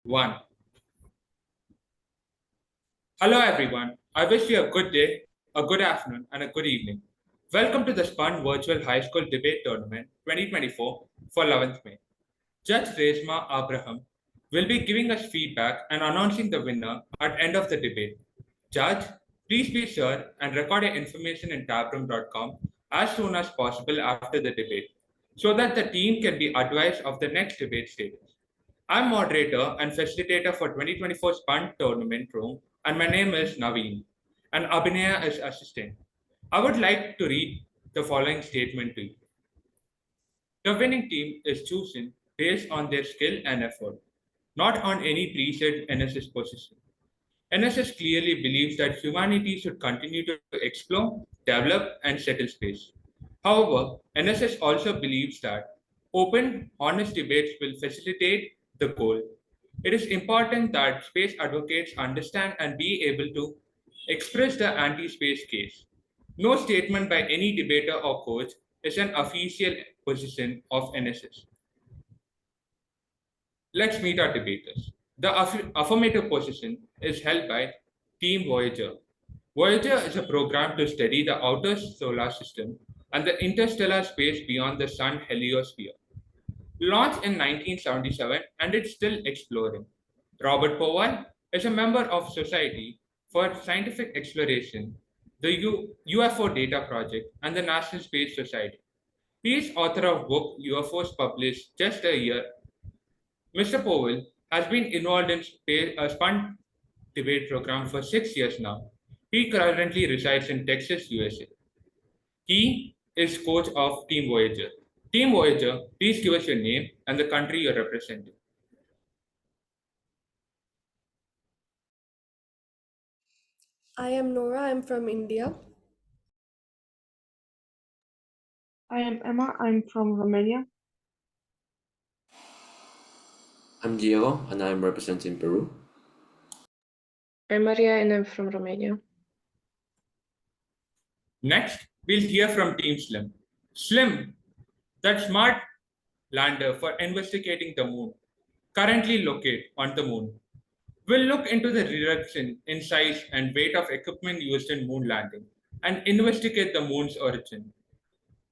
One. Hello, everyone. I wish you a good day, a good afternoon, and a good evening. Welcome to the spUN Virtual High School Debate Tournament 2024 for 11th May. Judge Reshma Abraham will be giving us feedback and announcing the winner at end of the debate. Judge, please be sure and record your information in tabroom.com as soon as possible after the debate so that the team can be advised of the next debate status. I'm moderator and facilitator for 2024 spUN tournament room, and my name is Naveen, and Abhinaya is assistant. I would like to read the following statement to you. The winning team is chosen based on their skill and effort, not on any preset NSS position. NSS clearly believes that humanity should continue to explore, develop, and settle space. However, NSS also believes that open, honest debates will facilitate the goal. It is important that space advocates understand and be able to express the anti space case. No statement by any debater or coach is an official position of NSS. Let's meet our debaters. The affirmative position is held by Team Voyager. Voyager is a program to study the outer solar system and the interstellar space beyond the Sun heliosphere. Launched in 1977 and it's still exploring. Robert Powell is a member of Society for Scientific Exploration, the UFO Data Project, and the National Space Society. He is author of book UFOs published just a year. Mr. Powell has been involved in a spun debate program for 6 years now. He currently resides in Texas, USA. He is coach of Team Voyager. Team Voyager, please give us your name and the country you're representing. I am Nora, I'm from India. I am Emma, I'm from Romania. I'm Diego, and I'm representing Peru. I'm Maria and I'm from Romania. Next, we'll hear from Team Slim. Slim, that smart lander for investigating the moon, currently located on the moon, will look into the reduction in size and weight of equipment used in moon landing and investigate the moon's origin.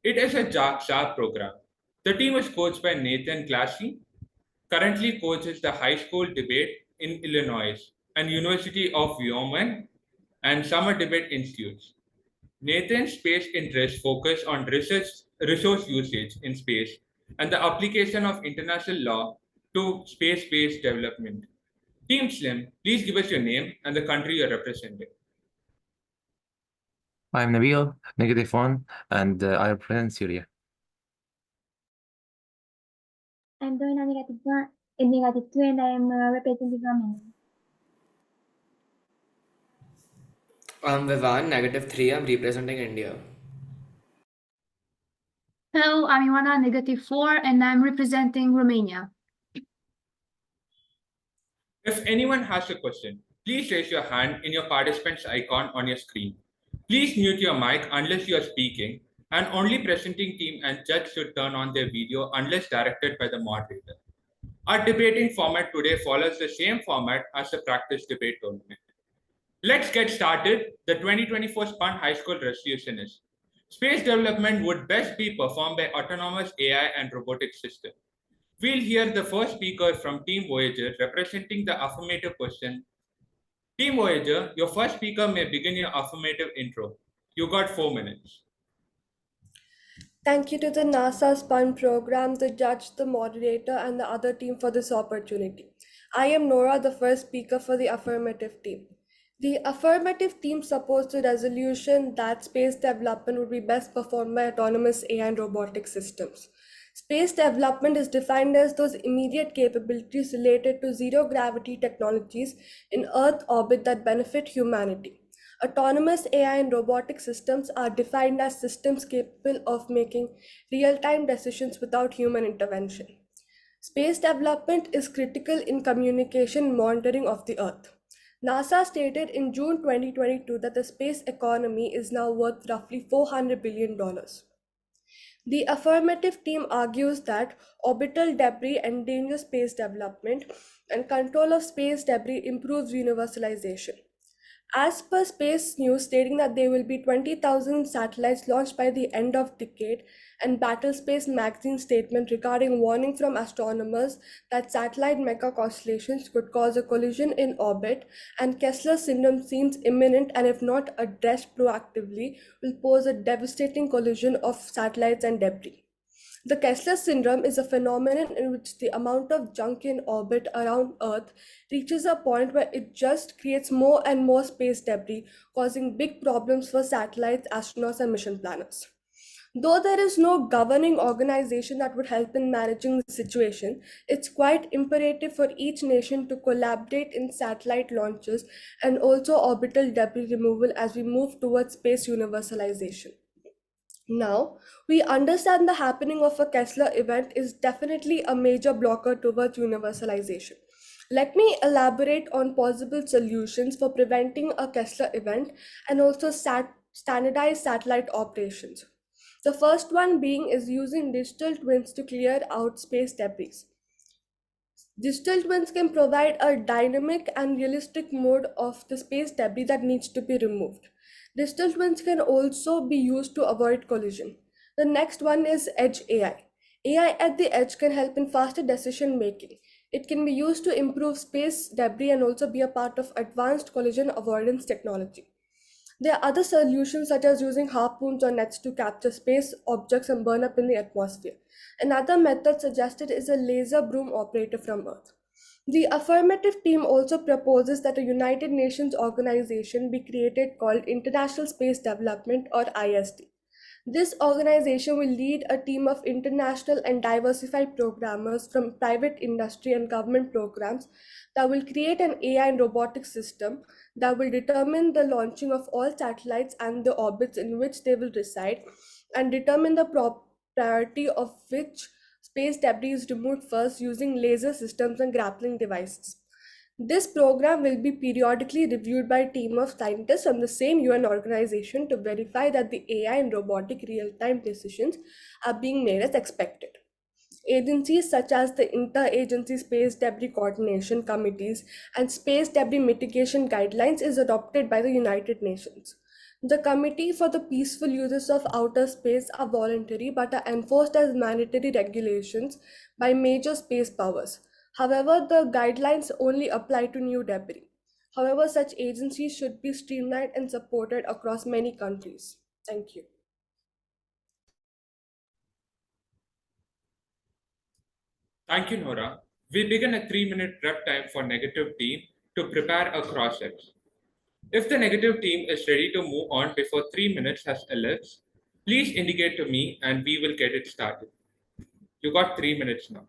It is a sharp program. The team is coached by Nathan Glassy, currently coaches the high school debate in Illinois and University of Wyoming and Summer Debate Institutes. Nathan's space interests focus on resource usage in space and the application of international law to space-based development. Team Slim, please give us your name and the country you're representing. I'm Nabil, -1, and I represent Syria. I'm doing a -2, and I am representing Romania. I'm Vivan, -3. I'm representing India. Hello, I'm Ioana, -4, and I'm representing Romania. If anyone has a question, please raise your hand in your participants icon on your screen. Please mute your mic unless you are speaking, and only presenting team and judge should turn on their video unless directed by the moderator. Our debating format today follows the same format as the practice debate tournament. Let's get started. The 2024 spUN High School resolution is: space development would best be performed by autonomous AI and robotic systems. We'll hear the first speaker from Team Voyager representing the affirmative question. Team Voyager, your first speaker may begin your affirmative intro. You got 4 minutes. Thank you to the NASA spUN program, the judge, the moderator, and the other team for this opportunity. I am Nora, the first speaker for the affirmative team. The affirmative team supports the resolution that space development would be best performed by autonomous AI and robotic systems. Space development is defined as those immediate capabilities related to zero-gravity technologies in Earth orbit that benefit humanity. Autonomous AI and robotic systems are defined as systems capable of making real-time decisions without human intervention. Space development is critical in communication and monitoring of the Earth. NASA stated in June 2022 that the space economy is now worth roughly $400 billion. The affirmative team argues that orbital debris endangers space development and control of space debris improves universalization. As per Space News stating that there will be 20,000 satellites launched by the end of decade, and Battlespace magazine statement regarding warning from astronomers that satellite mega constellations could cause a collision in orbit, and Kessler syndrome seems imminent and if not addressed proactively will pose a devastating collision of satellites and debris. The Kessler syndrome is a phenomenon in which the amount of junk in orbit around Earth reaches a point where it just creates more and more space debris, causing big problems for satellites, astronauts, and mission planners. Though there is no governing organization that would help in managing the situation, it's quite imperative for each nation to collaborate in satellite launches and also orbital debris removal as we move towards space universalization. Now, we understand the happening of a Kessler event is definitely a major blocker towards universalization. Let me elaborate on possible solutions for preventing a Kessler event and also standardized satellite operations. The first one being is using digital twins to clear out space debris. Digital twins can provide a dynamic and realistic mode of the space debris that needs to be removed. Digital twins can also be used to avoid collision. The next one is Edge AI. AI at the edge can help in faster decision making. It can be used to improve space debris and also be a part of advanced collision avoidance technology. There are other solutions such as using harpoons or nets to capture space objects and burn up in the atmosphere. Another method suggested is a laser broom operator from Earth. The affirmative team also proposes that a United Nations organization be created called International Space Development or ISD. This organization will lead a team of international and diversified programmers from private industry and government programs that will create an AI and robotics system that will determine the launching of all satellites and the orbits in which they will reside and determine the priority of which space debris is removed first using laser systems and grappling devices. This program will be periodically reviewed by a team of scientists from the same UN organization to verify that the AI and robotic real-time decisions are being made as expected. Agencies such as the Interagency Space Debris Coordination Committees and Space Debris Mitigation Guidelines is adopted by the United Nations. The Committee for the Peaceful Uses of Outer Space are voluntary but are enforced as mandatory regulations by major space powers. However, the guidelines only apply to new debris. However, such agencies should be streamlined and supported across many countries. Thank you. Thank you, Nora. We begin a 3-minute prep time for negative team to prepare a cross-section. If the negative team is ready to move on before 3 minutes has elapsed, please indicate to me and we will get it started. You got 3 minutes now.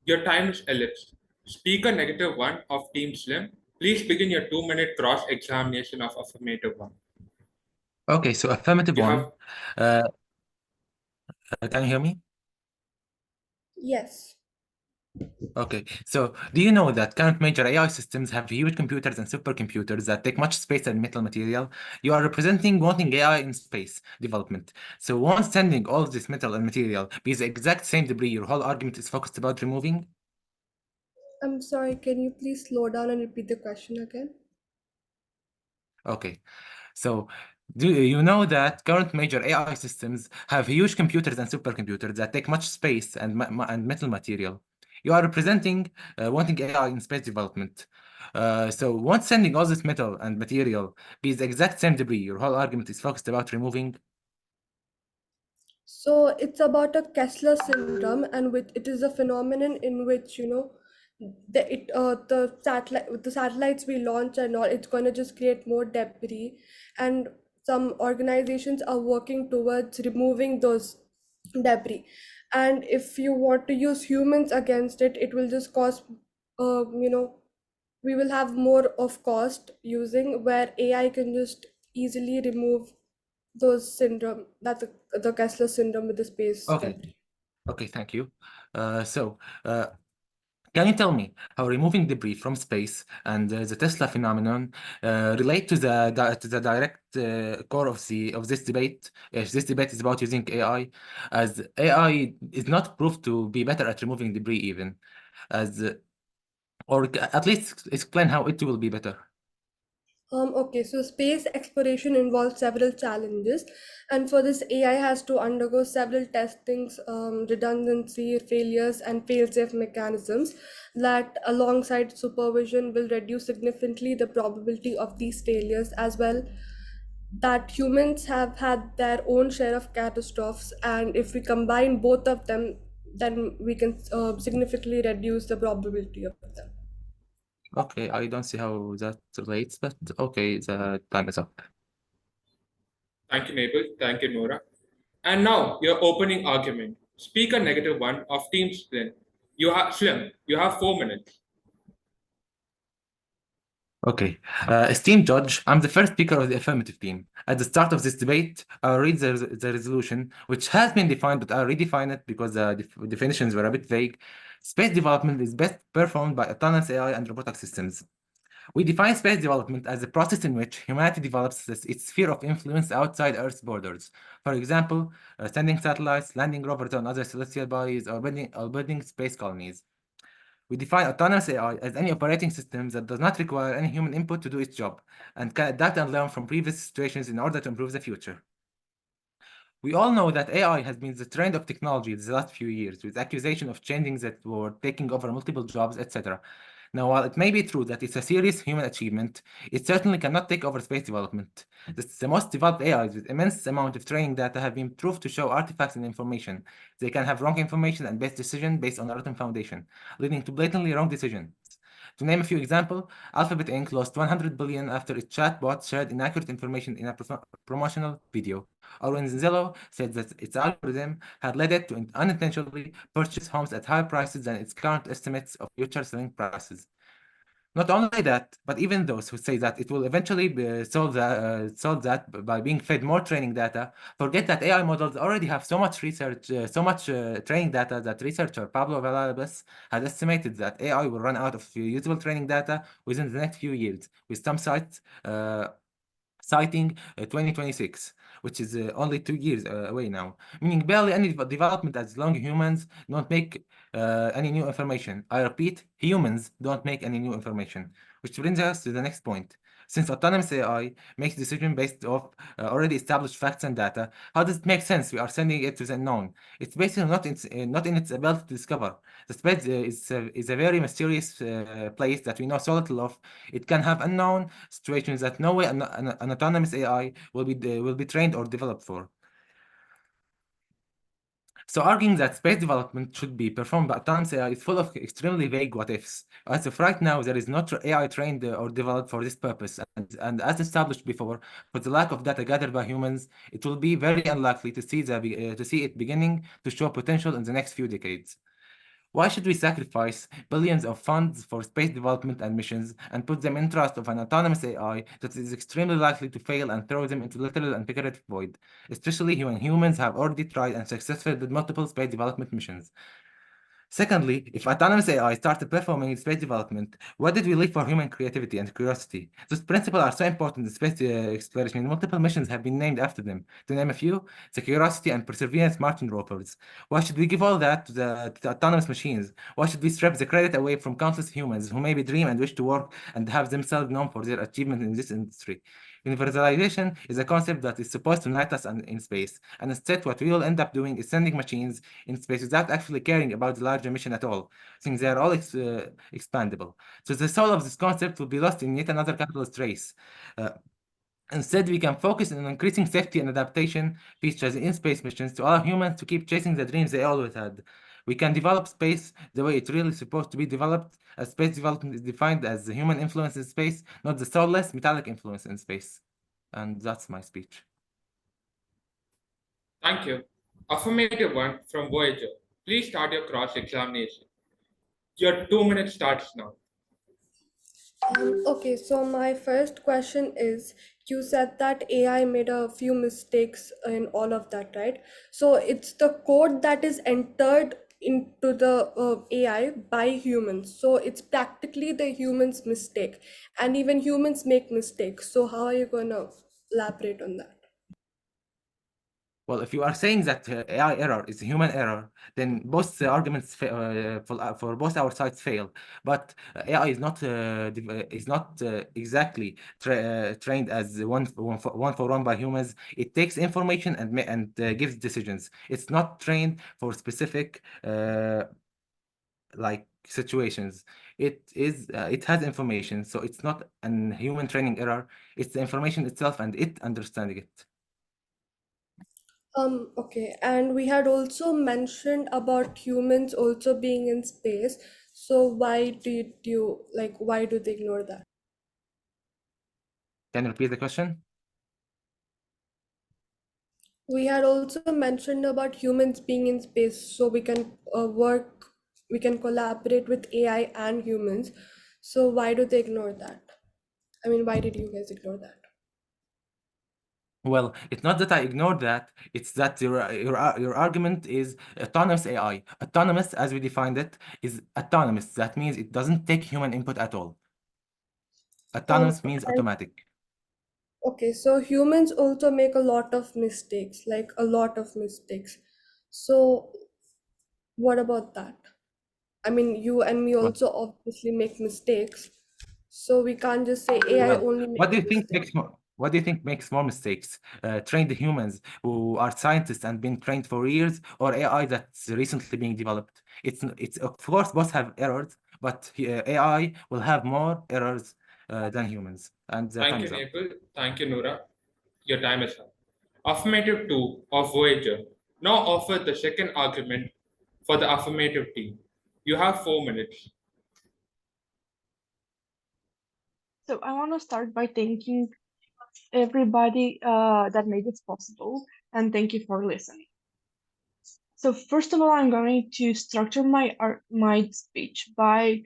Your time is elapsed. Speaker -1 of Team Slim, please begin your 2-minute cross-examination of affirmative 1. Okay, so affirmative You one. have Can you hear me? Yes. Okay, so do you know that current major AI systems have huge computers and supercomputers that take much space and metal material? You are representing wanting AI in space development. So once sending all of this metal and material be the exact same debris your whole argument is focused about removing? I'm sorry, can you please slow down and repeat the question again? Okay, so do you know that current major AI systems have huge computers and supercomputers that take much space and, and metal material? You are representing wanting AI in space development. So once sending all this metal and material be the exact same debris your whole argument is focused about removing? So it's about a Kessler syndrome, and which it is a phenomenon in which the satellites we launch and all, it's going to just create more debris, and some organizations are working towards removing those debris. And if you want to use humans against it, it will just cause, we will have more of cost using where AI can just easily remove those syndrome, that's the Kessler syndrome with the space Okay, debris. okay, thank you. So can you tell me how removing debris from space and the Tesla phenomenon relate to the direct core of this debate? If this debate is about using AI, as AI is not proved to be better at removing debris even, as or at least explain how it will be better. Okay, so space exploration involves several challenges, and for this, AI has to undergo several testings, redundancy, failures, and fail-safe mechanisms that, alongside supervision, will reduce significantly the probability of these failures, as well that humans have had their own share of catastrophes, and if we combine both of them, then we can significantly reduce the probability of them. Okay, I don't see how that relates, but okay, the time is up. Thank you, Mabel. Thank you, Nora. And now your opening argument. Speaker -1 of Team Slim. You have 4 minutes. Okay. Esteemed judge, I'm the first speaker of the affirmative team. At the start of this debate, I'll read the resolution, which has been defined, but I'll redefine it because the definitions were a bit vague. Space development is best performed by autonomous AI and robotic systems. We define space development as a process in which humanity develops its sphere of influence outside Earth's borders. For example, sending satellites, landing rovers on other celestial bodies, or building space colonies. We define autonomous AI as any operating system that does not require any human input to do its job and can adapt and learn from previous situations in order to improve the future. We all know that AI has been the trend of technology the last few years, with accusation of changing that world, taking over multiple jobs, etc. Now, while it may be true that it's a serious human achievement, it certainly cannot take over space development. The most developed AIs with immense amount of training data have been proved to show artifacts and information. They can have wrong information and base decision based on a rotten foundation, leading to blatantly wrong decisions. To name a few examples, Alphabet Inc. lost 100 billion after its chatbot shared inaccurate information in a promotional video, or when Zillow said that its algorithm had led it to unintentionally purchase homes at higher prices than its current estimates of future selling prices. Not only that, but even those who say that it will eventually solve that by being fed more training data, forget that AI models already have so much research, training data that researcher Pablo Villalobos has estimated that AI will run out of usable training data within the next few years, with some sites citing 2026, which is only 2 years away now, meaning barely any development as long humans don't make any new information. I repeat, humans don't make any new information, which brings us to the next point. Since autonomous AI makes decisions based off already established facts and data, how does it make sense we are sending it to the unknown? It's basically not in its ability to discover. The space is a very mysterious place that we know so little of. It can have unknown situations that no way an autonomous AI will be trained or developed for. So arguing that space development should be performed by autonomous AI is full of extremely vague what-ifs. As of right now, there is no AI trained or developed for this purpose, and as established before, for the lack of data gathered by humans, it will be very unlikely to see it beginning to show potential in the next few decades. Why should we sacrifice billions of funds for space development and missions and put them in trust of an autonomous AI that is extremely likely to fail and throw them into literal and figurative void, especially when humans have already tried and successfully did multiple space development missions? Secondly, if autonomous AI started performing in space development, what did we leave for human creativity and curiosity? Those principles are so important in space exploration. Multiple missions have been named after them. To name a few, the Curiosity and Perseverance Martian rovers. Why should we give all that to the autonomous machines? Why should we strip the credit away from countless humans who maybe dream and wish to work and have themselves known for their achievement in this industry? Universalization is a concept that is supposed to unite us in space, and instead what we will end up doing is sending machines in space without actually caring about the larger mission at all, since they are all expandable. So the soul of this concept will be lost in yet another capitalist race. Uh, Instead, we can focus on increasing safety and adaptation features in space missions to allow humans to keep chasing the dreams they always had. We can develop space the way it's really supposed to be developed, as space development is defined as the human influence in space, not the soulless metallic influence in space. And that's my speech. Thank you. Affirmative 1 from Voyager. Please start your cross-examination. Your 2 minutes starts now. Okay, so my first question is, you said that AI made a few mistakes in all of that, right? So it's the code that is entered into the AI by humans. So it's practically the human's mistake. And even humans make mistakes. So how are you going to elaborate on that? Well, if you are saying that AI error is a human error, then both the arguments for both our sides fail. But AI is not exactly trained as one for one by humans. It takes information and gives decisions. It's not trained for specific like situations. It has information, so it's not an human training error. It's the information itself and it understanding it. Okay, and we had also mentioned about humans also being in space. So why do they ignore that? Can you repeat the question? We had also mentioned about humans being in space, so we can collaborate with AI and humans. So why do they ignore that? I mean, why did you guys ignore that? Well, it's not that I ignored that. It's that your argument is autonomous AI. Autonomous, as we defined it, is autonomous. That means it doesn't take human input at all. Autonomous means And automatic. okay, so humans also make a lot of mistakes, like a lot of mistakes. So what about that? I mean, you and me Well, also obviously make mistakes. So we can't just say AI well, only what makes do you think mistakes. makes more? What do you think makes more mistakes? Trained humans who are scientists and been trained for years, or AI that's recently being developed? It's of course both have errors, but AI will have more errors than humans. And the Thank time you, is up. Nepal. Thank you, Nora. Your time is up. Affirmative 2 of Voyager now offer the second argument for the affirmative team. You have 4 minutes. So I want to start by thanking everybody that made this possible, and thank you for listening. So first of all, I'm going to structure my speech by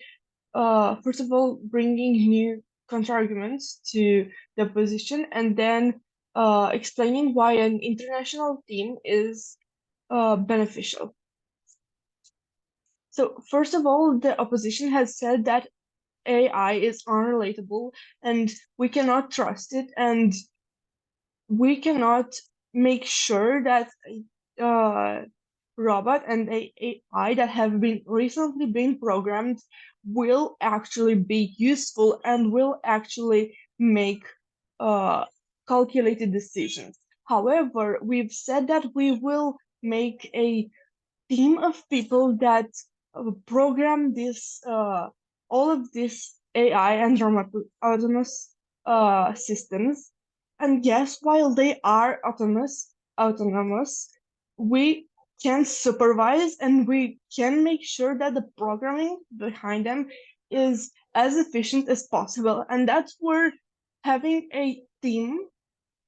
first of all bringing new counterarguments to the position, and then explaining why an international team is beneficial. So first of all, the opposition has said that AI is unrelatable and we cannot trust it, and we cannot make sure that uh, robot and AI that have been recently been programmed will actually be useful and will actually make calculated decisions. However, we've said that we will make a team of people that program this all of this AI and autonomous systems. And yes, while they are autonomous, we can supervise and we can make sure that the programming behind them is as efficient as possible. And that's where having a team,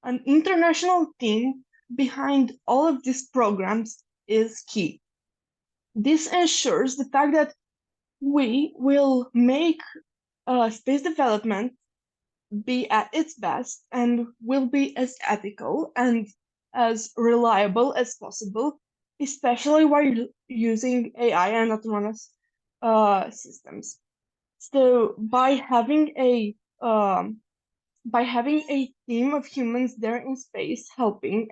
an international team behind all of these programs is key. This ensures the fact that we will make space development be at its best and will be as ethical and as reliable as possible, especially while using AI and autonomous systems. So by having a team of humans there in space helping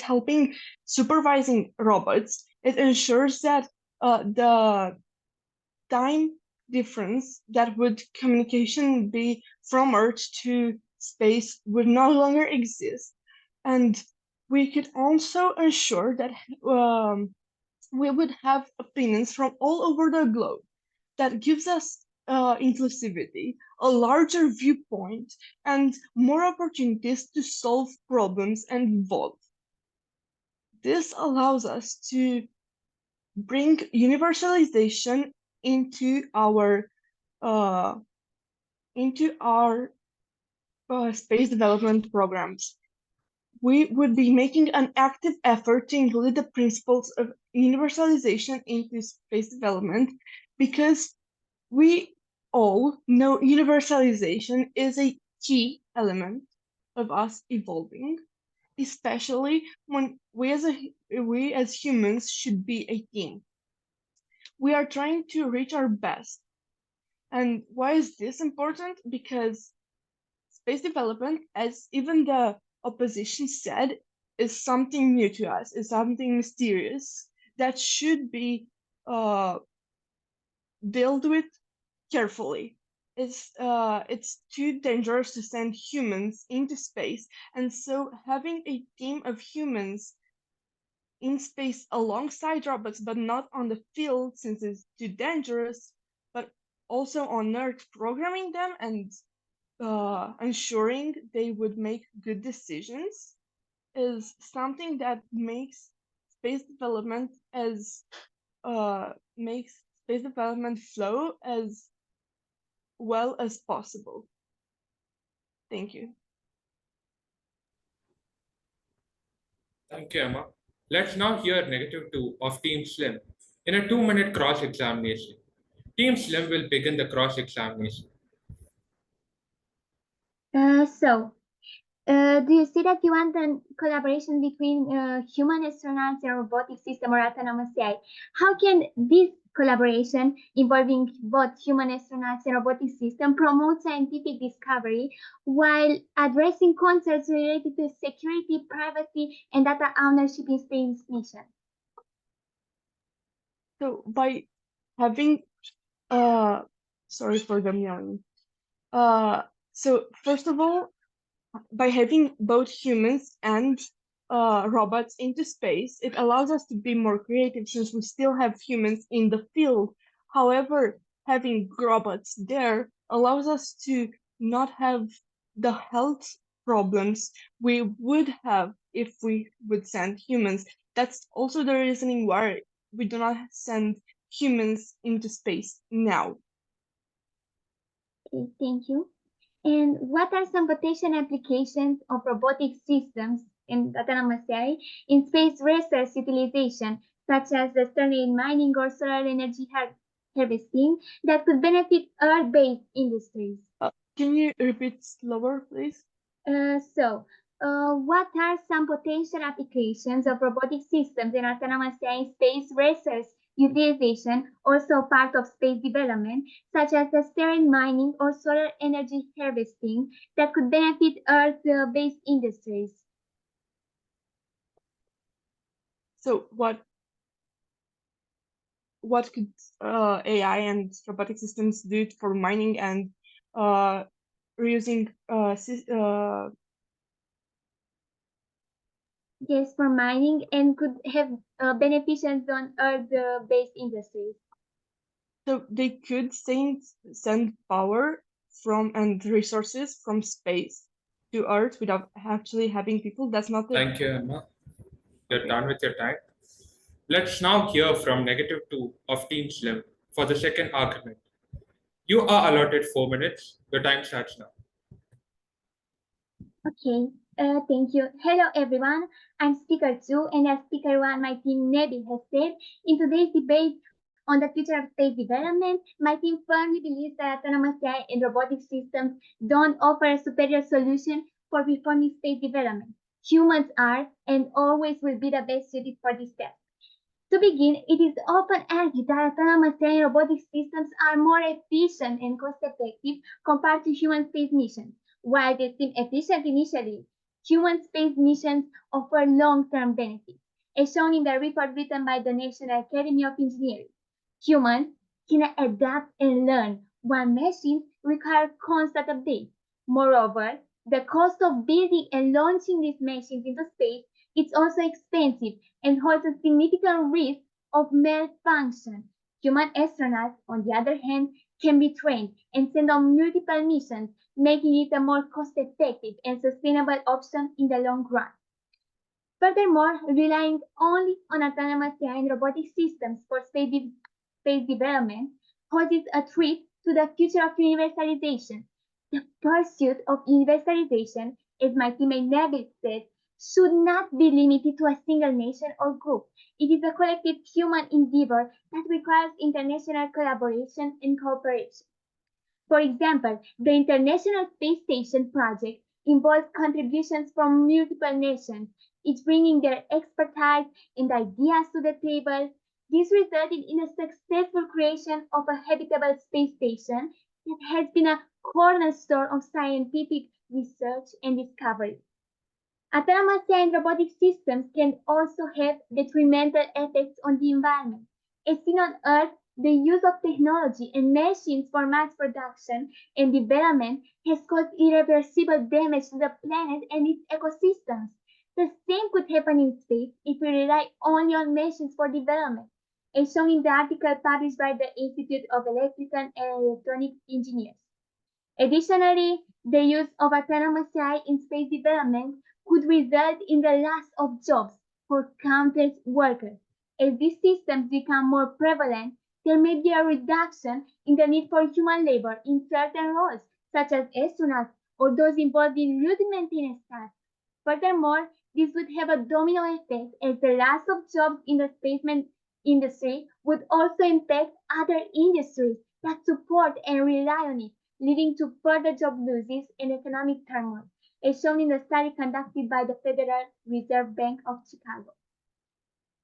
helping supervising robots, it ensures that the time difference that would communication be from Earth to space would no longer exist. And we could also ensure that we would have opinions from all over the globe that gives us inclusivity, a larger viewpoint, and more opportunities to solve problems and evolve. This allows us to bring universalization into our space development programs. We would be making an active effort to include the principles of universalization into space development because we all know universalization is a key element of us evolving, especially when we as humans should be a team. We are trying to reach our best. And why is this important? Because space development, as even the opposition said, is something new to us, is something mysterious that should be dealt with carefully. It's too dangerous to send humans into space, and so having a team of humans in space alongside robots, but not on the field since it's too dangerous, but also on Earth, programming them and ensuring they would make good decisions is something that makes space development flow as well as possible. Thank you. Thank you, Emma. Let's now hear -2 of Team Slim in a 2-minute cross-examination. Team Slim will begin the cross-examination. Do you see that you want a collaboration between human astronauts and robotic system or autonomous AI? How can this collaboration involving both human astronauts and robotic system promote scientific discovery while addressing concerns related to security, privacy, and data ownership in space mission? So by having sorry for the yelling. So first of all, by having both humans and robots into space, it allows us to be more creative since we still have humans in the field. However, having robots there allows us to not have the health problems we would have if we would send humans. That's also the reasoning why we do not send humans into space now. Okay, thank you. And what are some potential applications of robotic systems and autonomous AI in space resource utilization, such as the Stargate mining or solar energy harvesting, that could benefit Earth-based industries? Can you repeat slower, please? What are some potential applications of robotic systems and autonomous AI in space resource utilization, also part of space development, such as the sterile mining or solar energy harvesting, that could benefit Earth-based industries? So what could AI and robotic systems do for mining and reusing Yes, for mining, and could have beneficials on Earth-based industries? So they could send power from and resources from space to Earth without actually having people. That's not the Thank you, Emma. You're done with your time. Let's now hear from -2 of Team Slim for the second argument. You are allotted 4 minutes. Your time starts now. Okay. Thank you. Hello, everyone. I'm Speaker 2, and as Speaker 1, my team Nebi has said, in today's debate on the future of space development, my team firmly believes that autonomous AI and robotic systems don't offer a superior solution for performing space development. Humans are and always will be the best suited for this task. To begin, it is often argued that autonomous and robotic systems are more efficient and cost-effective compared to human space missions. While they seem efficient initially, human space missions offer long-term benefits, as shown in the report written by the National Academy of Engineering. Humans can adapt and learn, while machines require constant updates. Moreover, the cost of building and launching these machines into space is also expensive and holds a significant risk of malfunction. Human astronauts, on the other hand, can be trained and sent on multiple missions, making it a more cost-effective and sustainable option in the long run. Furthermore, relying only on autonomous AI and robotic systems for space development poses a threat to the future of universalization. The pursuit of universalization, as my teammate Nabil said, should not be limited to a single nation or group. It is a collective human endeavor that requires international collaboration and cooperation. For example, the International Space Station project involves contributions from multiple nations, each bringing their expertise and ideas to the table. This resulted in a successful creation of a habitable space station that has been a cornerstone of scientific research and discovery. Autonomous and robotic systems can also have detrimental effects on the environment. As seen on Earth, the use of technology and machines for mass production and development has caused irreversible damage to the planet and its ecosystems. The same could happen in space if we rely only on machines for development, as shown in the article published by the Institute of Electrical and Electronic Engineers. Additionally, the use of autonomous AI in space development could result in the loss of jobs for countless workers. As these systems become more prevalent, there may be a reduction in the need for human labor in certain roles, such as astronauts or those involved in routine maintenance tasks. Furthermore, this would have a domino effect as the loss of jobs in the space industry would also impact other industries that support and rely on it, leading to further job losses and economic turmoil, as shown in the study conducted by the Federal Reserve Bank of Chicago.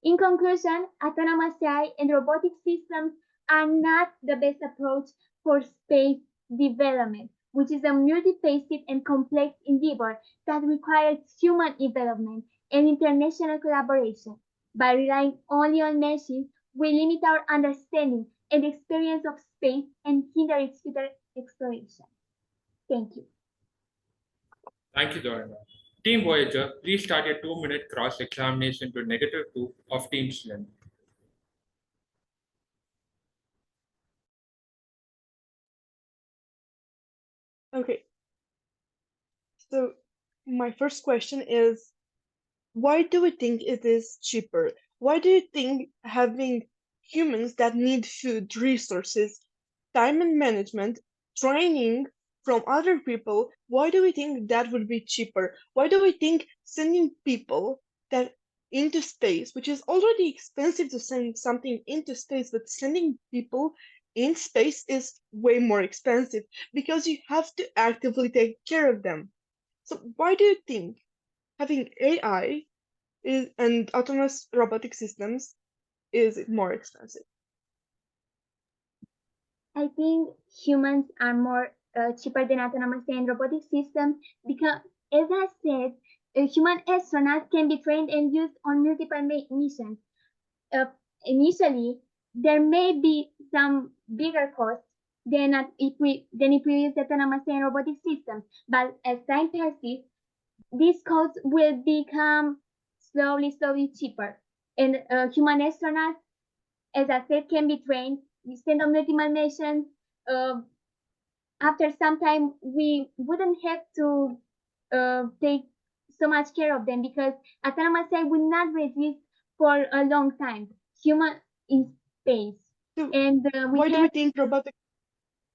In conclusion, autonomous AI and robotic systems are not the best approach for space development, which is a multifaceted and complex endeavor that requires human involvement and international collaboration. By relying only on machines, we limit our understanding and experience of space and hinder its future exploration. Thank you. Thank you, Dorina. Team Voyager, please start your 2-minute cross-examination to -2 of Team SPUN. Okay. So my first question is, why do we think it is cheaper? Why do you think having humans that need food, resources, time and management, training from other people, why do we think that would be cheaper? Why do we think sending people that into space, which is already expensive to send something into space, but sending people in space is way more expensive because you have to actively take care of them. So why do you think having AI and autonomous robotic systems is more expensive? I think humans are more cheaper than autonomous and robotic systems because, as I said, human astronauts can be trained and used on multiple missions. Initially, there may be some bigger costs than if we use autonomous and robotic systems, but as time passes, these costs will become slowly cheaper. And human astronauts, as I said, can be trained. We send on multiple missions. After some time, we wouldn't have to take so much care of them because autonomous AI will not resist for a long time. Human in space, So and why do we think robotic?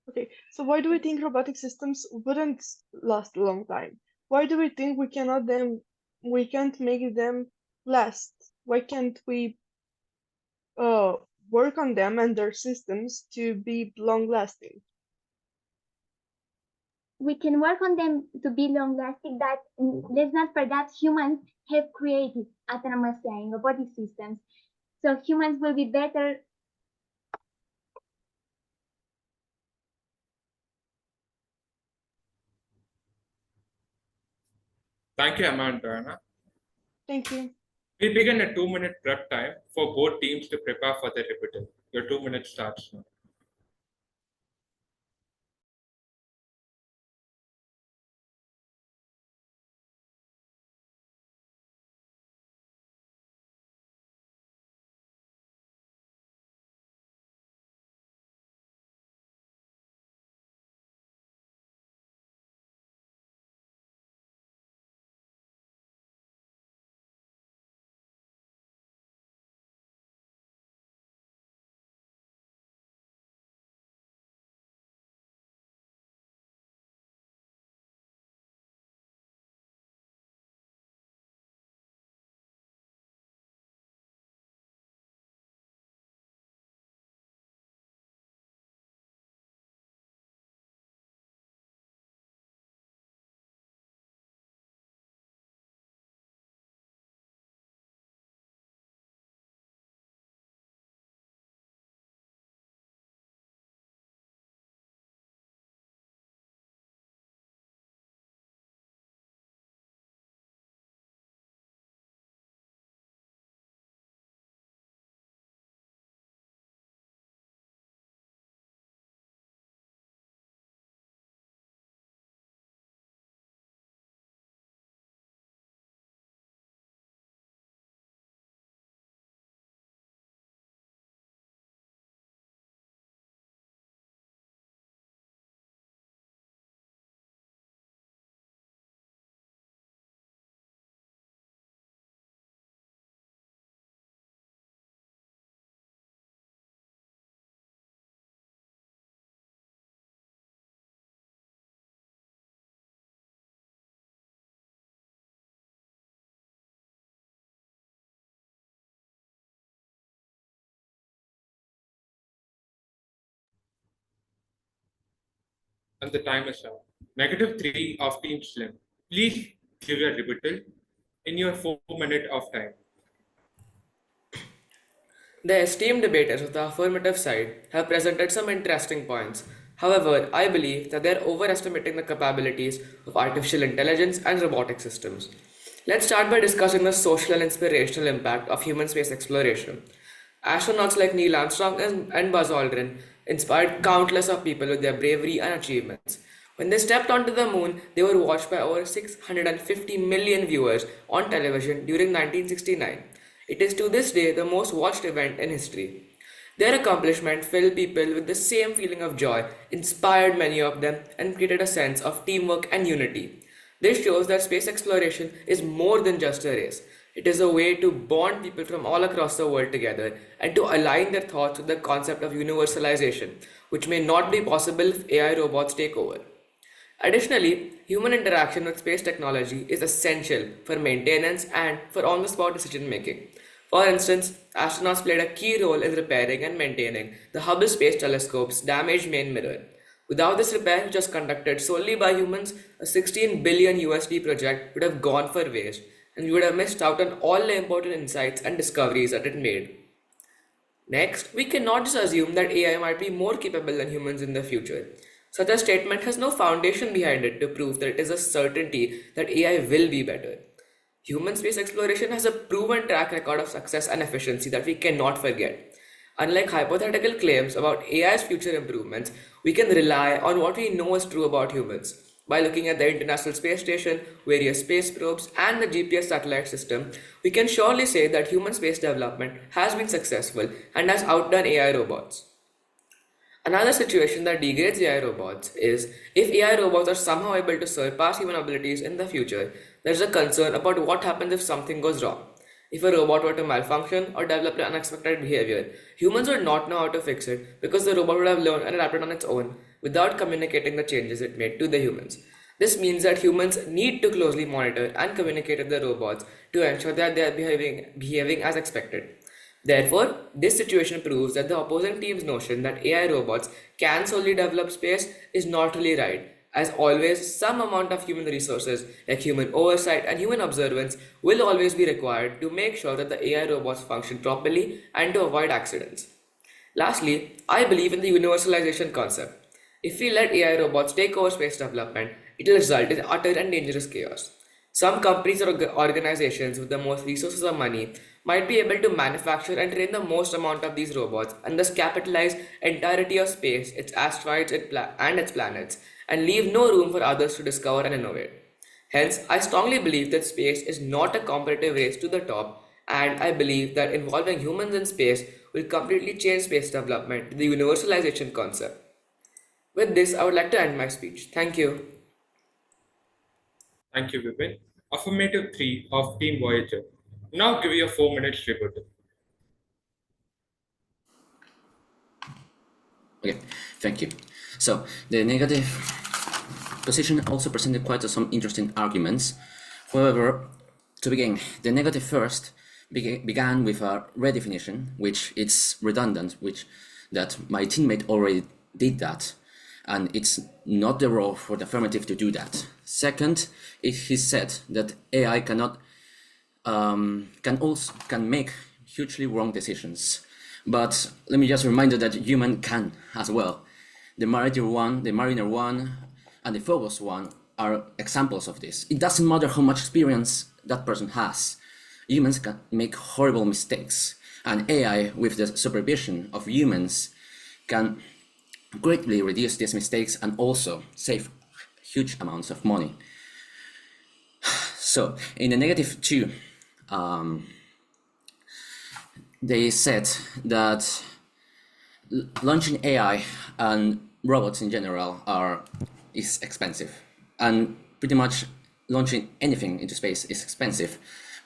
Okay, so why do we think robotic systems wouldn't last a long time? Why do we think we can't make them last? Why can't we uh work on them and their systems to be long lasting? We can work on them to be long lasting. That let's not forget humans have created autonomous AI and robotic systems. So humans will be better. Thank you, Emma and Diana. Thank you. We begin a 2-minute prep time for both teams to prepare for the rebuttal. Your 2 minutes starts now. And the time is up. -3 of Team Slim. Please give your rebuttal in your 4 minutes of time. The esteemed debaters of the affirmative side have presented some interesting points. However, I believe that they are overestimating the capabilities of artificial intelligence and robotic systems. Let's start by discussing the social and inspirational impact of human space exploration. Astronauts like Neil Armstrong and Buzz Aldrin inspired countless of people with their bravery and achievements. When they stepped onto the moon, they were watched by over 650 million viewers on television during 1969. It is to this day the most watched event in history. Their accomplishment filled people with the same feeling of joy, inspired many of them, and created a sense of teamwork and unity. This shows that space exploration is more than just a race. It is a way to bond people from all across the world together and to align their thoughts with the concept of universalization, which may not be possible if AI robots take over. Additionally, human interaction with space technology is essential for maintenance and for on the spot decision making. For instance, astronauts played a key role in repairing and maintaining the Hubble Space Telescope's damaged main mirror. Without this repair, which was conducted solely by humans, a 16 billion USD project would have gone for waste, and we would have missed out on all the important insights and discoveries that it made. Next, we cannot just assume that AI might be more capable than humans in the future. Such a statement has no foundation behind it to prove that it is a certainty that AI will be better. Human space exploration has a proven track record of success and efficiency that we cannot forget. Unlike hypothetical claims about AI's future improvements, we can rely on what we know is true about humans. By looking at the International Space Station, various space probes, and the GPS satellite system, we can surely say that human space development has been successful and has outdone AI robots. Another situation that degrades AI robots is if AI robots are somehow able to surpass human abilities in the future, there is a concern about what happens if something goes wrong. If a robot were to malfunction or develop an unexpected behavior, humans would not know how to fix it because the robot would have learned and adapted on its own without communicating the changes it made to the humans. This means that humans need to closely monitor and communicate with the robots to ensure that they are behaving as expected. Therefore, this situation proves that the opposing team's notion that AI robots can solely develop space is not really right. As always, some amount of human resources, like human oversight and human observance, will always be required to make sure that the AI robots function properly and to avoid accidents. Lastly, I believe in the universalization concept. If we let AI robots take over space development, it will result in utter and dangerous chaos. Some companies or organizations with the most resources or money might be able to manufacture and train the most amount of these robots and thus capitalize entirety of space, its asteroids and its planets, and leave no room for others to discover and innovate. Hence, I strongly believe that space is not a competitive race to the top, and I believe that involving humans in space will completely change space development to the universalization concept. With this, I would like to end my speech. Thank you. Thank you, Vipin. Affirmative 3 of Team Voyager. Now give you a 4 minute rebuttal. Okay, thank you. So the negative position also presented quite some interesting arguments. However, to begin, the negative first began with a redefinition, which is redundant, which that my teammate already did that, and it's not the role for the affirmative to do that. Second, he said that AI can make hugely wrong decisions. But let me just remind you that human can as well. The Mariner 1, and the Phobos 1 are examples of this. It doesn't matter how much experience that person has. Humans can make horrible mistakes, and AI, with the supervision of humans, can greatly reduce these mistakes and also save huge amounts of money. So, in the negative 2, they said that launching AI and robots in general is expensive, and pretty much launching anything into space is expensive.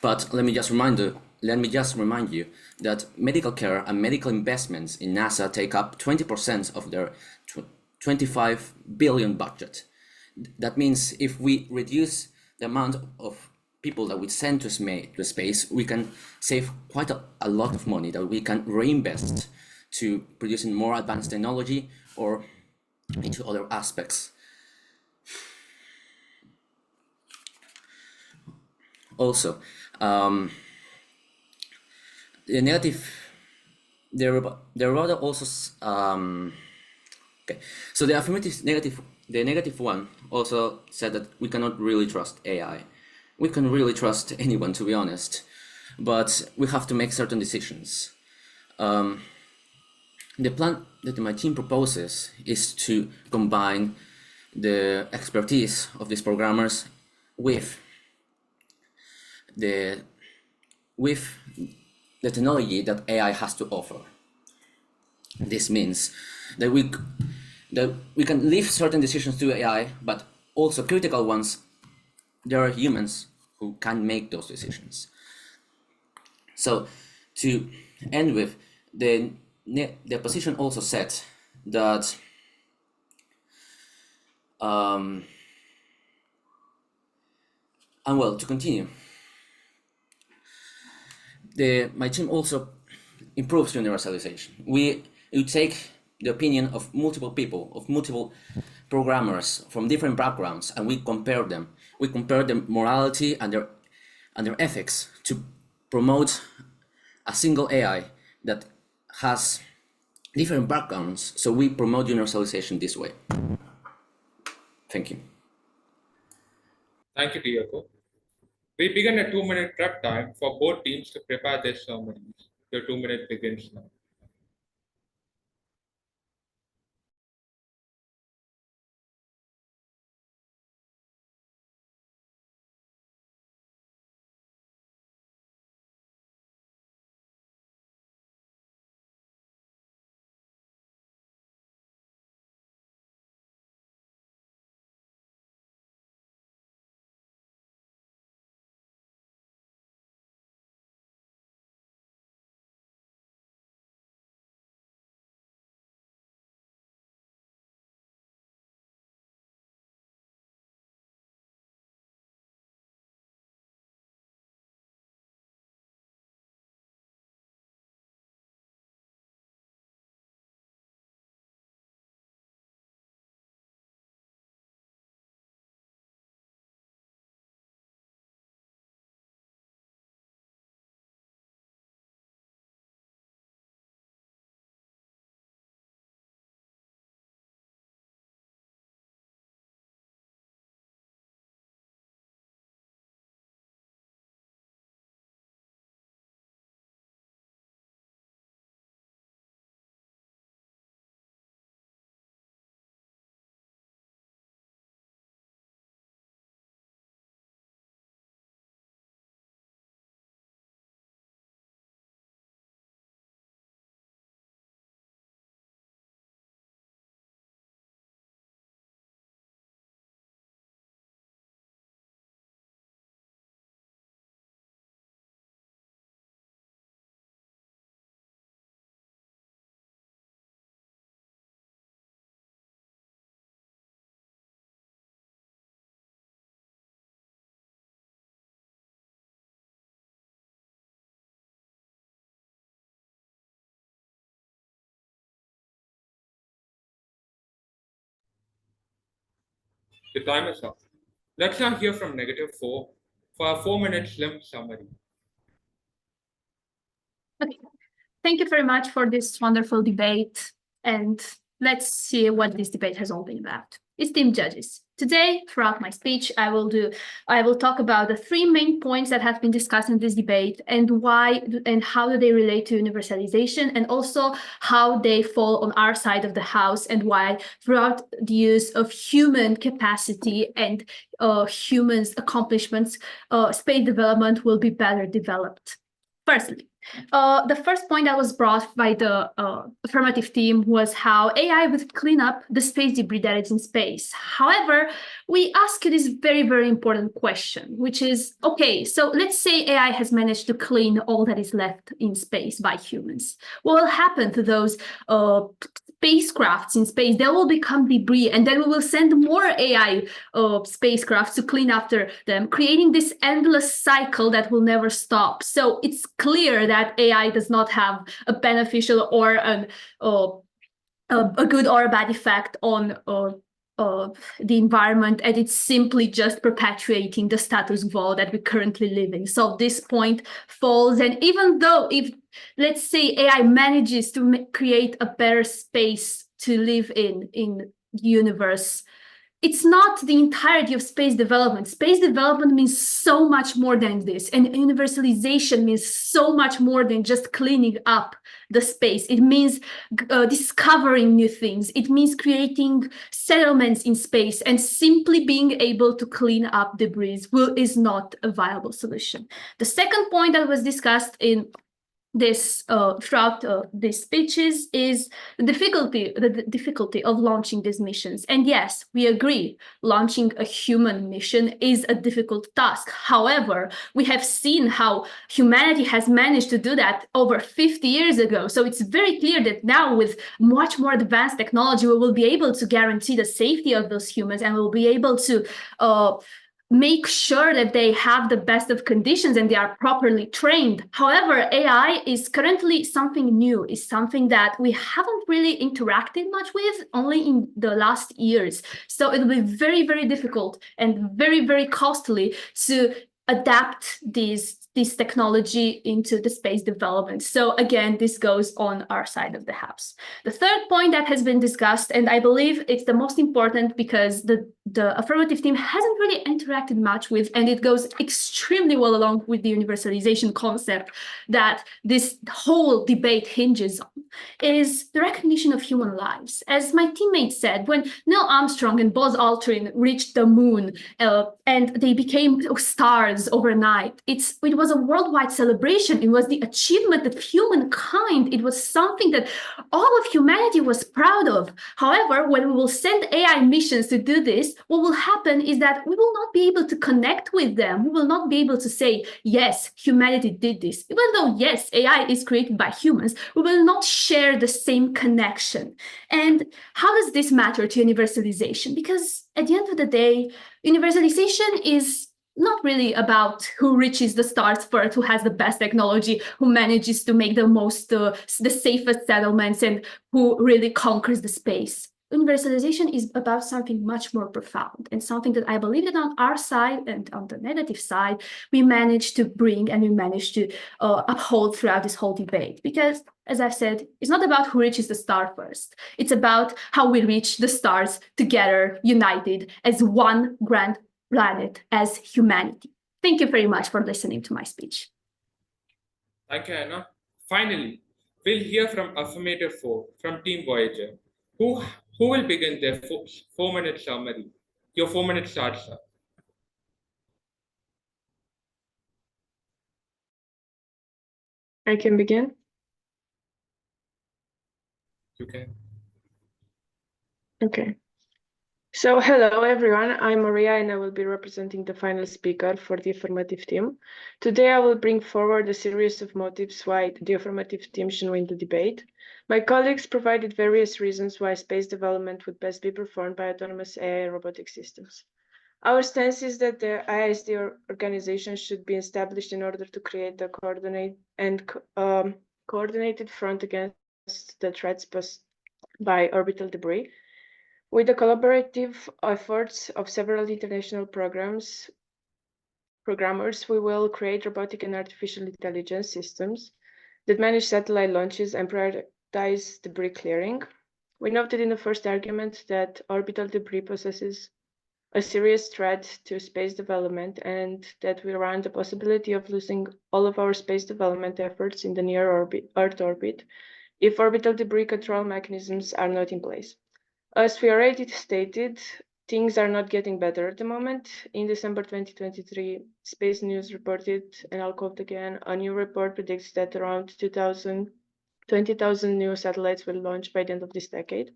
But let me just remind you that medical care and medical investments in NASA take up 20% of their 25 billion budget. That means if we reduce the amount of people that we send to space, we can save quite a lot of money that we can reinvest to producing more advanced technology or into other aspects. Also, the rather also okay. So the negative one also said that we cannot really trust AI. We can really trust anyone, to be honest, but we have to make certain decisions. The plan that my team proposes is to combine the expertise of these programmers with the technology that AI has to offer. This means that we can leave certain decisions to AI, but also critical ones, there are humans who can make those decisions. So to end with, the position also said that and well, to continue, my team also improves universalization. We take the opinion of multiple people, of multiple programmers from different backgrounds, and we compare them. We compare their morality and their ethics to promote a single AI that has different backgrounds. So we promote universalization this way. Thank you. Thank you, Diego. We begin a 2 minute prep time for both teams to prepare their ceremonies. The 2 minute begins now. The time is up. Let's now hear from -4 for a 4-minute slim summary. Okay. Thank you very much for this wonderful debate. And let's see what this debate has all been about. Esteemed judges, today, throughout my speech, I will talk about the 3 main points that have been discussed in this debate and why and how do they relate to universalization, and also how they fall on our side of the house, and why throughout the use of human capacity and humans' accomplishments, space development will be better developed. Firstly, the first point that was brought by the affirmative team was how AI would clean up the space debris that is in space. However, we ask this very, very important question, which is, okay, so let's say AI has managed to clean all that is left in space by humans. What will happen to those spacecrafts in space? They will become debris, and then we will send more AI spacecrafts to clean after them, creating this endless cycle that will never stop. So it's clear that AI does not have a beneficial or a good or a bad effect on the environment, and it's simply just perpetuating the status quo that we currently live in. So this point falls, and even though if, let's say, AI manages to create a better space to live in the universe, it's not the entirety of space development. Space development means so much more than this, and universalization means so much more than just cleaning up the space. It means discovering new things. It means creating settlements in space, and simply being able to clean up debris is not a viable solution. The second point that was discussed in this throughout these speeches is the difficulty of launching these missions. And yes, we agree, launching a human mission is a difficult task. However, we have seen how humanity has managed to do that over 50 years ago. So it's very clear that now, with much more advanced technology, we will be able to guarantee the safety of those humans, and we'll be able to make sure that they have the best of conditions and they are properly trained. However, AI is currently something new, is something that we haven't really interacted much with, only in the last years. So it will be very, very difficult and very, very costly to adapt this technology into the space development. So again, this goes on our side of the house. The third point that has been discussed, and I believe it's the most important because the affirmative team hasn't really interacted much with, and it goes extremely well along with the universalization concept that this whole debate hinges on, is the recognition of human lives. As my teammate said, when Neil Armstrong and Buzz Aldrin reached the moon and they became stars overnight, it was a worldwide celebration. It was the achievement of humankind. It was something that all of humanity was proud of. However, when we will send AI missions to do this, what will happen is that we will not be able to connect with them. We will not be able to say, yes, humanity did this. Even though, yes, AI is created by humans, we will not share the same connection. And how does this matter to universalization? Because at the end of the day, universalization is not really about who reaches the stars first, who has the best technology, who manages to make the most, the safest settlements, and who really conquers the space. Universalization is about something much more profound, and something that I believe that on our side and on the negative side, we managed to bring and we managed to uphold throughout this whole debate. Because, as I've said, it's not about who reaches the star first. It's about how we reach the stars together, united as one grand planet, as humanity. Thank you very much for listening to my speech. Thank you, Anna. Finally, we'll hear from Affirmative 4 from Team Voyager, who will begin their 4-minute summary. Your 4 minutes starts, sir. I can begin. You can. Okay. So hello everyone, I'm Maria and I will be representing the final speaker for the affirmative team. Today I will bring forward a series of motives why the affirmative team should win the debate. My colleagues provided various reasons why space development would best be performed by autonomous AI and robotic systems. Our stance is that the ISD organization should be established in order to create a coordinated front against the threats posed by orbital debris. With the collaborative efforts of several international programmers, we will create robotic and artificial intelligence systems that manage satellite launches and prioritize debris clearing. We noted in the first argument that orbital debris possesses a serious threat to space development and that we run the possibility of losing all of our space development efforts in the near Earth orbit if orbital debris control mechanisms are not in place. As we already stated, things are not getting better at the moment. In December 2023, Space News reported, and I'll quote again, a new report predicts that around 20,000 new satellites will launch by the end of this decade.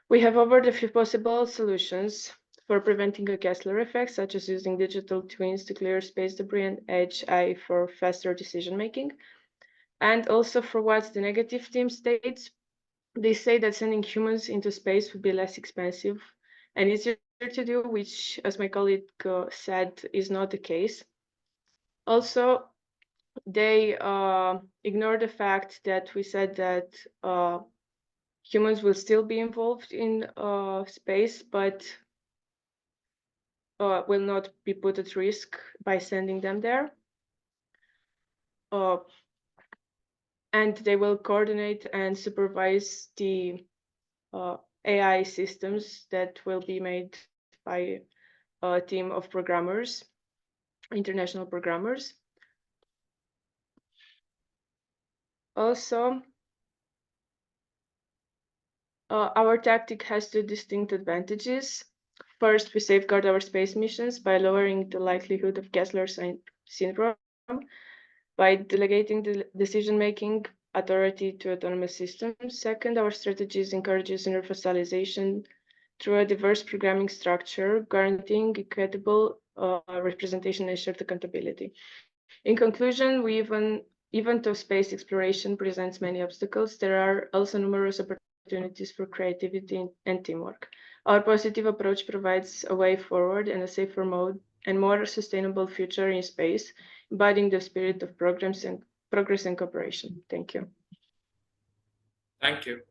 We have offered a few possible solutions for preventing a Kessler effect, such as using digital twins to clear space debris and edge AI for faster decision making. And also for what the negative team states, they say that sending humans into space would be less expensive and easier to do, which, as my colleague said, is not the case. Also, they ignore the fact that we said that humans will still be involved in space, but will not be put at risk by sending them there. And they will coordinate and supervise the AI systems that will be made by a team of programmers, international programmers. Also, our tactic has two distinct advantages. First, we safeguard our space missions by lowering the likelihood of Kessler syndrome by delegating the decision-making authority to autonomous systems. Second, our strategy encourages universalization through a diverse programming structure, guaranteeing equitable representation and shared accountability. In conclusion, even though space exploration presents many obstacles, there are also numerous opportunities for creativity and teamwork. Our positive approach provides a way forward and a safer mode and more sustainable future in space, embodying the spirit of progress and cooperation. Thank you. Thank you.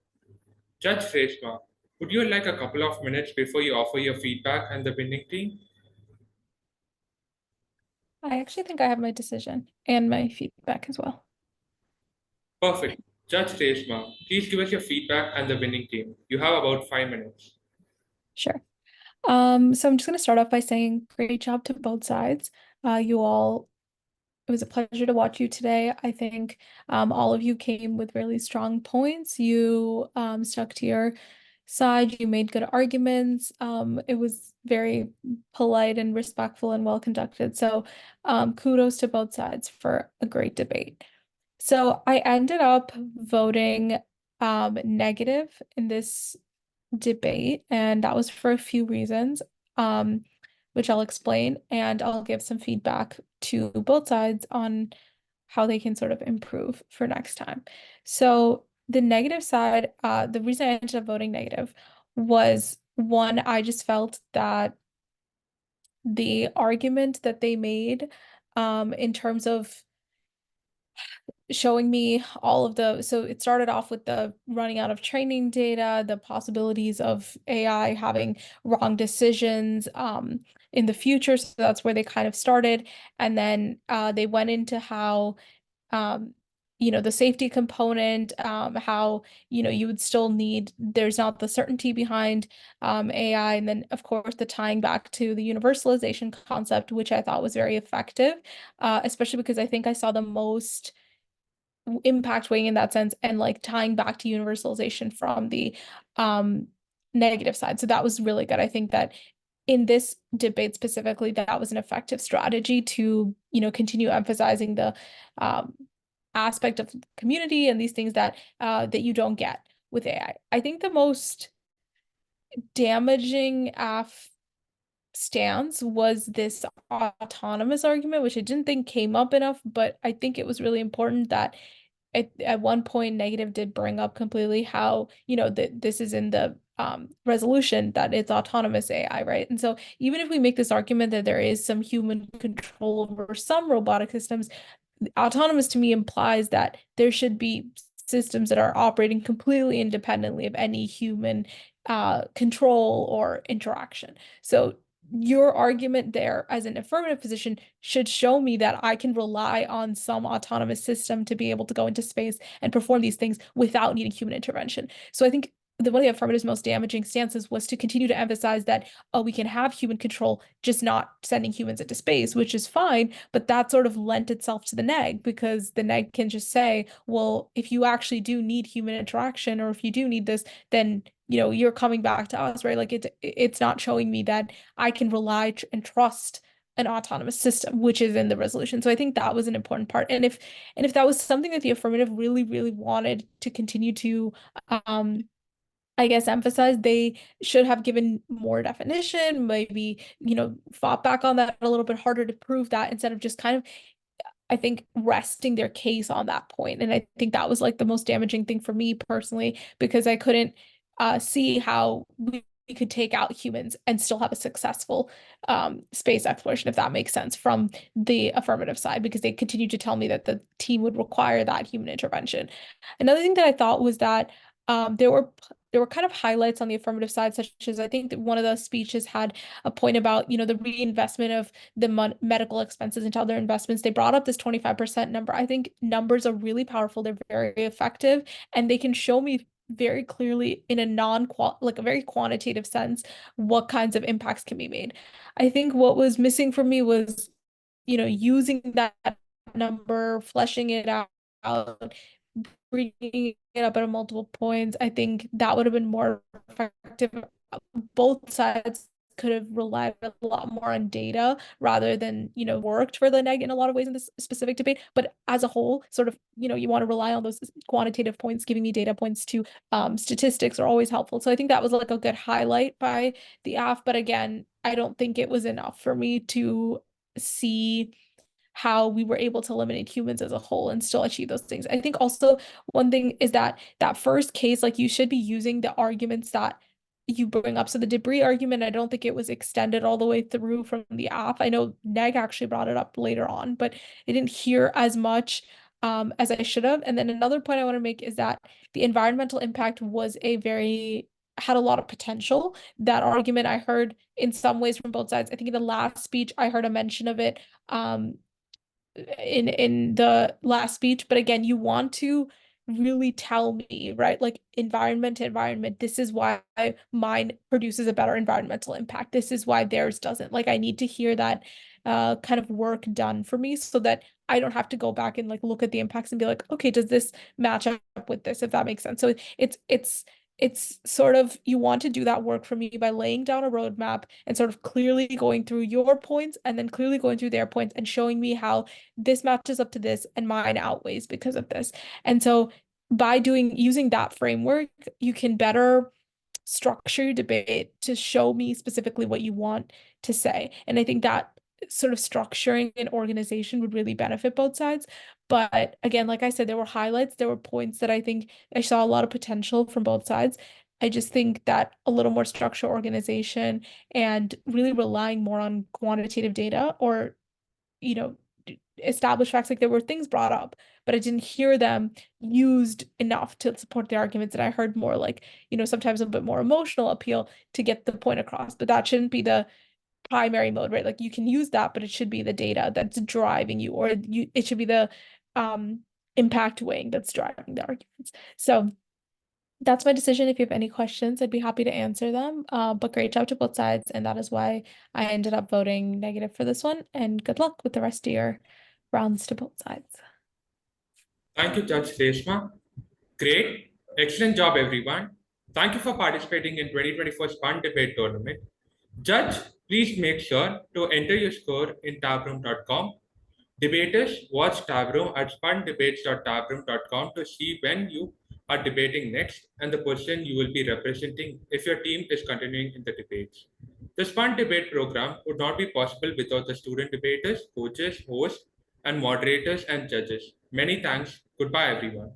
Judge Reshma, would you like a couple of minutes before you offer your feedback and the winning team? I actually think I have my decision and my feedback as well. Perfect. Judge Reshma, please give us your feedback and the winning team. You have about 5 minutes. Sure. So I'm just going to start off by saying great job to both sides. It was a pleasure to watch you today. I think all of you came with really strong points. You stuck to your side. You made good arguments. It was very polite and respectful and well conducted. So kudos to both sides for a great debate. So I ended up voting negative in this debate, and that was for a few reasons, which I'll explain, and I'll give some feedback to both sides on how they can sort of improve for next time. So the negative side, the reason I ended up voting negative was one, I just felt that the argument that they made in terms of showing me all of so it started off with the running out of training data, the possibilities of AI having wrong decisions in the future. So that's where they kind of started. And then they went into how, the safety component, how, you would still need, there's not the certainty behind AI. And then, of course, the tying back to the universalization concept, which I thought was very effective, especially because I think I saw the most impact weighing in that sense and like tying back to universalization from the negative side. So that was really good. I think that in this debate specifically, that was an effective strategy to, continue emphasizing the aspect of community and these things that that you don't get with AI. I think the most damaging stance was this autonomous argument, which I didn't think came up enough, but I think it was really important that at one point negative did bring up completely how, that this is in the resolution that it's autonomous AI, right? And so even if we make this argument that there is some human control over some robotic systems, autonomous to me implies that there should be systems that are operating completely independently of any human control or interaction. So your argument there as an affirmative position should show me that I can rely on some autonomous system to be able to go into space and perform these things without needing human intervention. So I think one of the affirmative's most damaging stances was to continue to emphasize that, oh, we can have human control, just not sending humans into space, which is fine, but that sort of lent itself to the neg, because the neg can just say, well, if you actually do need human interaction, or if you do need this, then you're coming back to us, right? Like it's not showing me that I can rely and trust an autonomous system, which is in the resolution. So I think that was an important part. And if that was something that the affirmative really, really wanted to continue to I guess emphasize, they should have given more definition, maybe, fought back on that a little bit harder to prove that, instead of just kind of, I think, resting their case on that point. And I think that was like the most damaging thing for me personally, because I couldn't see how we could take out humans and still have a successful space exploration, if that makes sense, from the affirmative side, because they continued to tell me that the team would require that human intervention. Another thing that I thought was that there were kind of highlights on the affirmative side, such as, I think that one of the speeches had a point about, the reinvestment of the medical expenses into other investments. They brought up this 25% number. I think numbers are really powerful. They're very effective, and they can show me very clearly in a a very quantitative sense what kinds of impacts can be made. I think what was missing for me was, using that number, fleshing it out, bringing it up at multiple points. I think that would have been more effective. Both sides could have relied a lot more on data rather than, worked for the neg in a lot of ways in this specific debate. But as a whole, sort of, you want to rely on those quantitative points. Giving me data points to statistics are always helpful. So I think that was like a good highlight by the AF. But again, I don't think it was enough for me to see how we were able to eliminate humans as a whole and still achieve those things. I think also one thing is that first case, like, you should be using the arguments that you bring up. So the debris argument, I don't think it was extended all the way through from the app. I know Neg actually brought it up later on, but I didn't hear as much as I should have. And then another point I want to make is that the environmental impact had a lot of potential. That argument I heard in some ways from both sides. I think in the last speech, I heard a mention of it in the last speech. But again, you want to really tell me, right, like, environment to environment, this is why mine produces a better environmental impact, this is why theirs doesn't. Like, I need to hear that kind of work done for me, so that I don't have to go back and like look at the impacts and be like, okay, does this match up with this, if that makes sense. So it's sort of, you want to do that work for me by laying down a roadmap and sort of clearly going through your points and then clearly going through their points and showing me how this matches up to this and mine outweighs because of this. And so by using that framework, you can better structure your debate to show me specifically what you want to say. And I think that sort of structuring and organization would really benefit both sides. But again, like I said, there were highlights, there were points that I think I saw a lot of potential from both sides. I just think that a little more structure, organization, and really relying more on quantitative data, or, established facts. Like, there were things brought up, but I didn't hear them used enough to support the arguments. And I heard more like, sometimes a bit more emotional appeal to get the point across. But that shouldn't be the primary mode, right? Like, you can use that, but it should be the data that's driving you, or it should be the impact weighing that's driving the arguments. So that's my decision. If you have any questions, I'd be happy to answer them. But great job to both sides, and that is why I ended up voting negative for this one. And good luck with the rest of your rounds to both sides. Thank you, Judge Reshma. Great. Excellent job, everyone. Thank you for participating in 2024 SPUN debate tournament. Judge, please make sure to enter your score in tabroom.com. Debaters, watch Tabroom at spundebates.tabroom.com to see when you are debating next and the person you will be representing if your team is continuing in the debates. The SPUN debate program would not be possible without the student debaters, coaches, hosts, and moderators and judges. Many thanks. Goodbye, everyone.